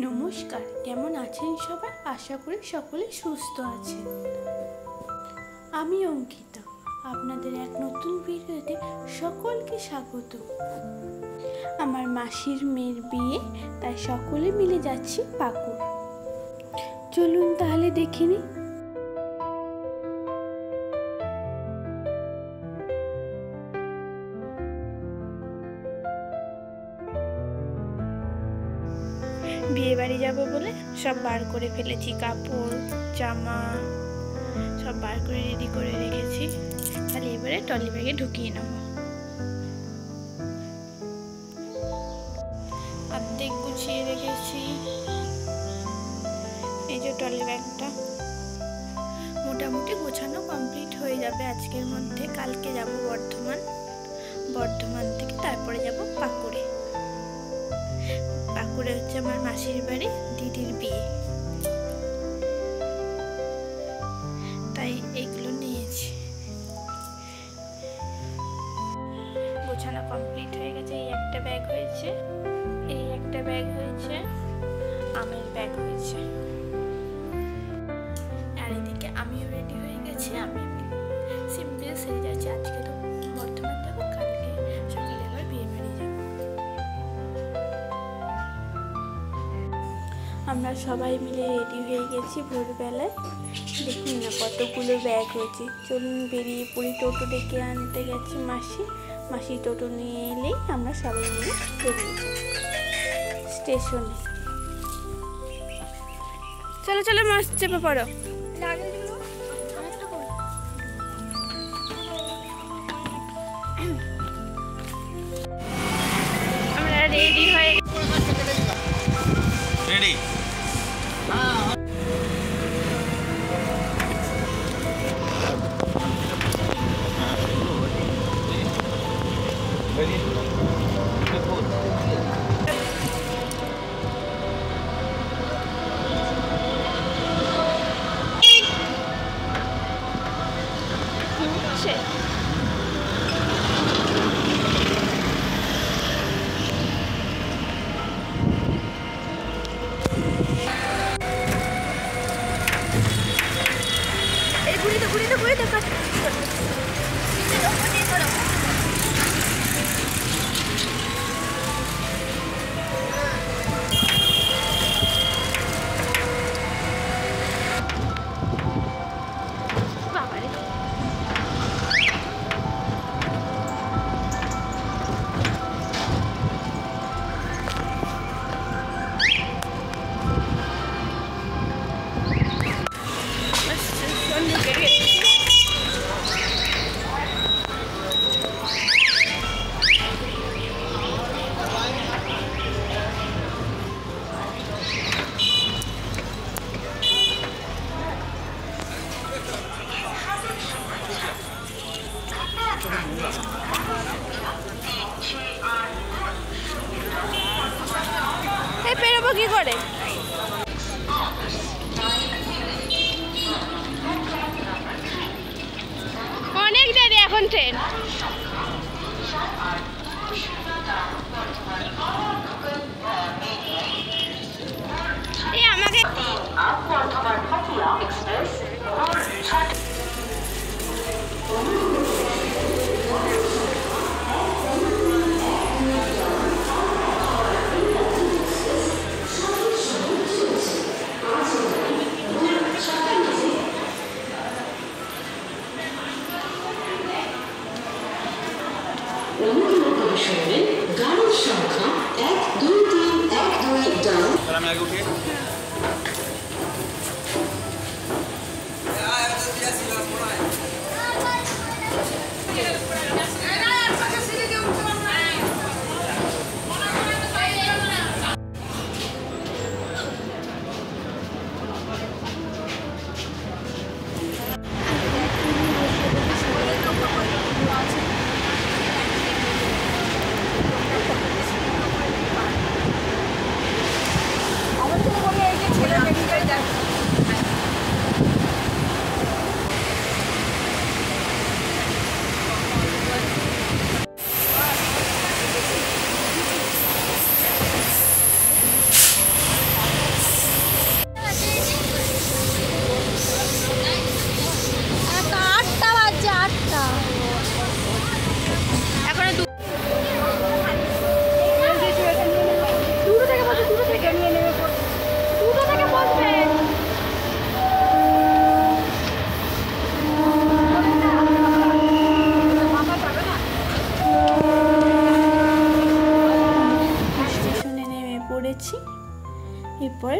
নমস্কার, কেমন আছেন সবাই? আশা করি সকলে সুস্থ আছেন। আমি অঙ্কিতা, আপনাদের এক নতুন ভিডিওতে সকলকে স্বাগত। আমার মাসির মেয়ের বিয়ে, তাই সকলে মিলে যাচ্ছি পাকুড়। চলুন তাহলে দেখে নিই। বিয়ে বাড়ি যাবো বলে সব বার করে ফেলেছি, কাপড় জামা সব বার করে রেডি করে রেখেছি। তাহলে এবারে ট্রলি ব্যাগে ঢুকিয়ে নেব। অর্ধেক গুছিয়ে রেখেছি। এই যে ট্রলি ব্যাগটা মোটামুটি গোছানো কমপ্লিট হয়ে যাবে আজকের মধ্যে। কালকে যাব বর্ধমান থেকে তারপরে যাব পাকুড়ে। পাকুড়ে হচ্ছে আমার মাসির বাড়ি, দিদির বিয়ে, তাই এইগুলো নিয়েছি। গোছানো কমপ্লিট হয়ে গেছে। এই একটা ব্যাগ হয়েছে, আমের ব্যাগ হয়েছে, আর এদিকে আমিও রেডি হয়ে গেছি। আমি সিম্পল সেরে যাচ্ছি। আজকে তো বর্ধমান যাবো, কালকে সকালে আবার বিয়ে বাড়ি যাবো। আমরা সবাই মিলে রেডি হয়ে গেছি ভোরবেলায়। দেখুন না কতগুলো ব্যাগ হয়েছে। চলুন বেরিয়ে পড়ি। টোটো ডেকে আনতে গেছে মাসি টোটো নিয়ে এলেই আমরা সবাই মিলে বেরিয়ে যাই স্টেশনে। চলো চলো, মাছ চেপে পড়ো। আমরা রেডি হয়ে রেডি। বেরোবো কি করে? অনেক দেরি এখন ট্রেন। এই আমাকে গাড়ির সংখ্যা 12312 ডাউন। আমি আগে উঠে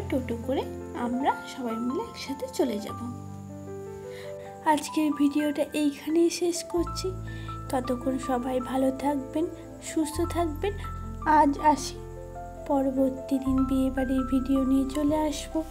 টোটো করে আমরা সবাই মিলে একসাথে চলে যাব। আজকের ভিডিওটা এইখানেই শেষ করছি। ততক্ষণ সবাই ভালো থাকবেন, সুস্থ থাকবেন। আজ আসি, পরবর্তী দিন বিয়েবাড়ির ভিডিও নিয়ে চলে আসবো।